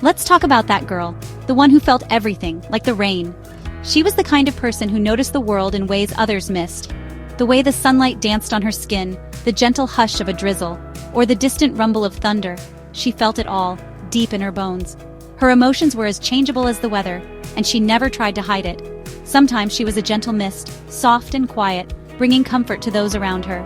Let's talk about that girl, the one who felt everything, like the rain. She was the kind of person who noticed the world in ways others missed. The way the sunlight danced on her skin, the gentle hush of a drizzle, or the distant rumble of thunder. She felt it all, deep in her bones. Her emotions were as changeable as the weather, and she never tried to hide it. Sometimes she was a gentle mist, soft and quiet, bringing comfort to those around her.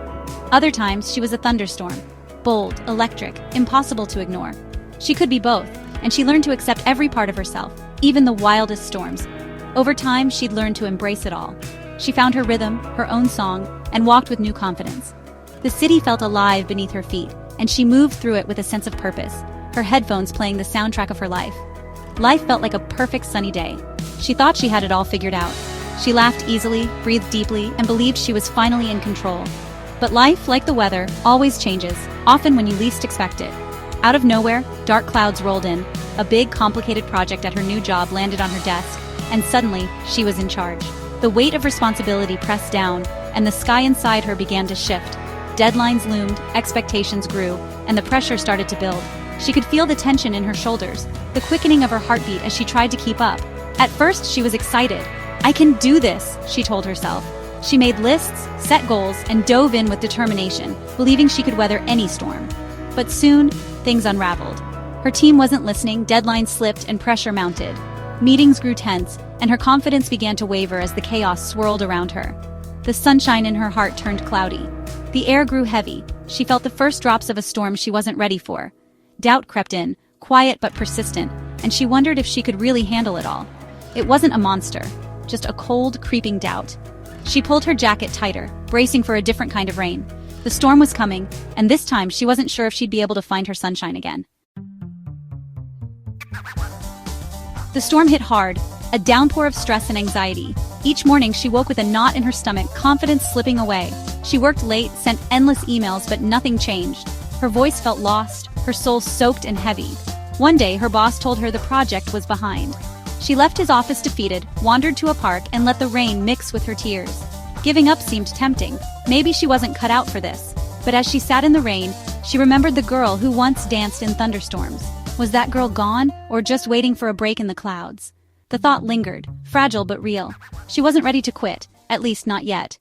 Other times she was a thunderstorm, bold, electric, impossible to ignore. She could be both, and she learned to accept every part of herself, even the wildest storms. Over time, she'd learned to embrace it all. She found her rhythm, her own song, and walked with new confidence. The city felt alive beneath her feet, and she moved through it with a sense of purpose, her headphones playing the soundtrack of her life. Life felt like a perfect sunny day. She thought she had it all figured out. She laughed easily, breathed deeply, and believed she was finally in control. But life, like the weather, always changes, often when you least expect it. Out of nowhere, dark clouds rolled in. A big, complicated project at her new job landed on her desk, and suddenly, she was in charge. The weight of responsibility pressed down, and the sky inside her began to shift. Deadlines loomed, expectations grew, and the pressure started to build. She could feel the tension in her shoulders, the quickening of her heartbeat as she tried to keep up. At first, she was excited. "I can do this," she told herself. She made lists, set goals, and dove in with determination, believing she could weather any storm. But soon, things unraveled. Her team wasn't listening, deadlines slipped, and pressure mounted. Meetings grew tense, and her confidence began to waver as the chaos swirled around her. The sunshine in her heart turned cloudy. The air grew heavy. She felt the first drops of a storm she wasn't ready for. Doubt crept in, quiet but persistent, and she wondered if she could really handle it all. It wasn't a monster, just a cold, creeping doubt. She pulled her jacket tighter, bracing for a different kind of rain. The storm was coming, and this time she wasn't sure if she'd be able to find her sunshine again. The storm hit hard, a downpour of stress and anxiety. Each morning she woke with a knot in her stomach, confidence slipping away. She worked late, sent endless emails, but nothing changed. Her voice felt lost, her soul soaked and heavy. One day, her boss told her the project was behind. She left his office defeated, wandered to a park, and let the rain mix with her tears. Giving up seemed tempting. Maybe she wasn't cut out for this. But as she sat in the rain, she remembered the girl who once danced in thunderstorms. Was that girl gone, or just waiting for a break in the clouds? The thought lingered, fragile but real. She wasn't ready to quit, at least not yet.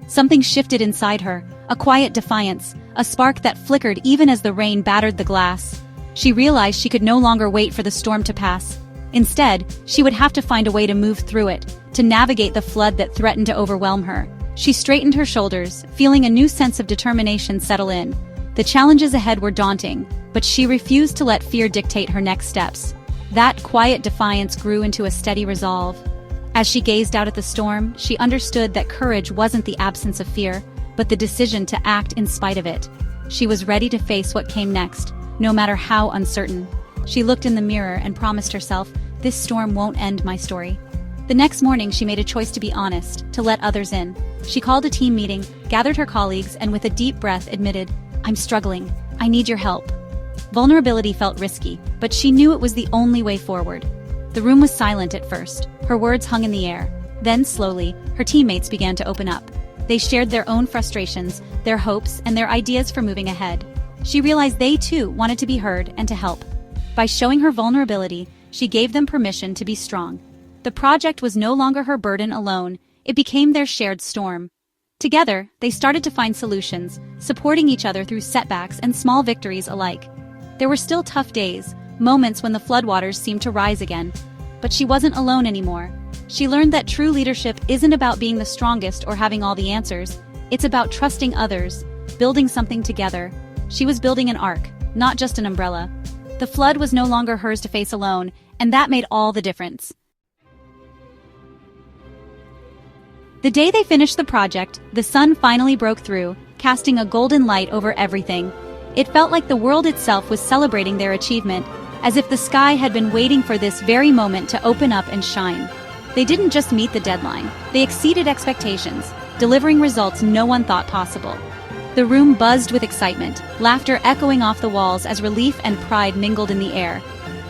Something shifted inside her, a quiet defiance, a spark that flickered even as the rain battered the glass. She realized she could no longer wait for the storm to pass. Instead, she would have to find a way to move through it, to navigate the flood that threatened to overwhelm her. She straightened her shoulders, feeling a new sense of determination settle in. The challenges ahead were daunting, but she refused to let fear dictate her next steps. That quiet defiance grew into a steady resolve. As she gazed out at the storm, she understood that courage wasn't the absence of fear, but the decision to act in spite of it. She was ready to face what came next, no matter how uncertain. She looked in the mirror and promised herself, "This storm won't end my story." The next morning, she made a choice to be honest, to let others in. She called a team meeting, gathered her colleagues, and with a deep breath admitted, "I'm struggling. I need your help." Vulnerability felt risky, but she knew it was the only way forward. The room was silent at first. Her words hung in the air. Then, slowly, her teammates began to open up. They shared their own frustrations, their hopes, and their ideas for moving ahead. She realized they, too, wanted to be heard and to help. By showing her vulnerability, she gave them permission to be strong. The project was no longer her burden alone. It became their shared storm. Together, they started to find solutions, supporting each other through setbacks and small victories alike. There were still tough days, moments when the floodwaters seemed to rise again. But she wasn't alone anymore. She learned that true leadership isn't about being the strongest or having all the answers. It's about trusting others, building something together. She was building an ark, not just an umbrella. The flood was no longer hers to face alone, and that made all the difference. The day they finished the project, the sun finally broke through, casting a golden light over everything. It felt like the world itself was celebrating their achievement, as if the sky had been waiting for this very moment to open up and shine. They didn't just meet the deadline, they exceeded expectations, delivering results no one thought possible. The room buzzed with excitement, laughter echoing off the walls as relief and pride mingled in the air.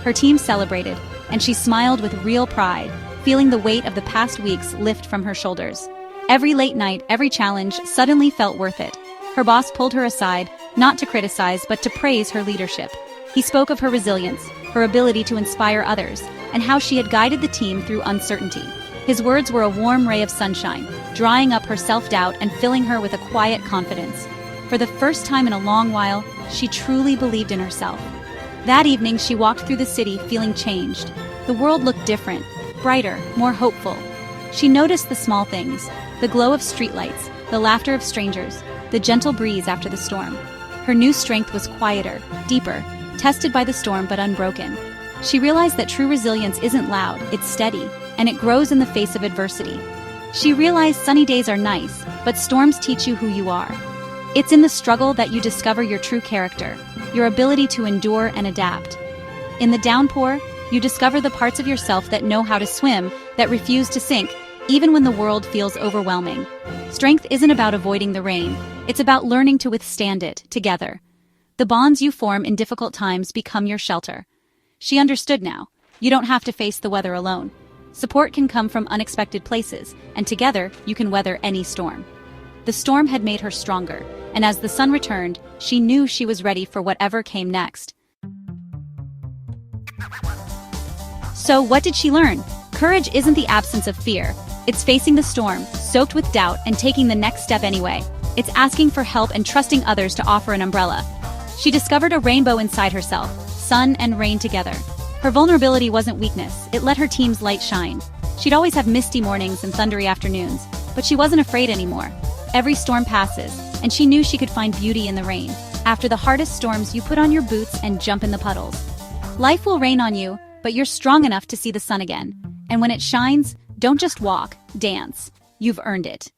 Her team celebrated, and she smiled with real pride, feeling the weight of the past weeks lift from her shoulders. Every late night, every challenge suddenly felt worth it. Her boss pulled her aside, not to criticize but to praise her leadership. He spoke of her resilience, her ability to inspire others, and how she had guided the team through uncertainty. His words were a warm ray of sunshine, drying up her self-doubt and filling her with a quiet confidence. For the first time in a long while, she truly believed in herself. That evening, she walked through the city feeling changed. The world looked different, brighter, more hopeful. She noticed the small things, the glow of streetlights, the laughter of strangers, the gentle breeze after the storm. Her new strength was quieter, deeper, tested by the storm but unbroken. She realized that true resilience isn't loud, it's steady, and it grows in the face of adversity. She realized sunny days are nice, but storms teach you who you are. It's in the struggle that you discover your true character, your ability to endure and adapt. In the downpour, you discover the parts of yourself that know how to swim, that refuse to sink, even when the world feels overwhelming. Strength isn't about avoiding the rain, it's about learning to withstand it, together. The bonds you form in difficult times become your shelter. She understood now. You don't have to face the weather alone. Support can come from unexpected places, and together you can weather any storm. The storm had made her stronger, and as the sun returned, she knew she was ready for whatever came next. So what did she learn? Courage isn't the absence of fear. It's facing the storm, soaked with doubt, and taking the next step anyway. It's asking for help and trusting others to offer an umbrella. She discovered a rainbow inside herself, sun and rain together. Her vulnerability wasn't weakness, it let her team's light shine. She'd always have misty mornings and thundery afternoons, but she wasn't afraid anymore. Every storm passes, and she knew she could find beauty in the rain. After the hardest storms, you put on your boots and jump in the puddles. Life will rain on you, but you're strong enough to see the sun again. And when it shines, don't just walk, dance. You've earned it.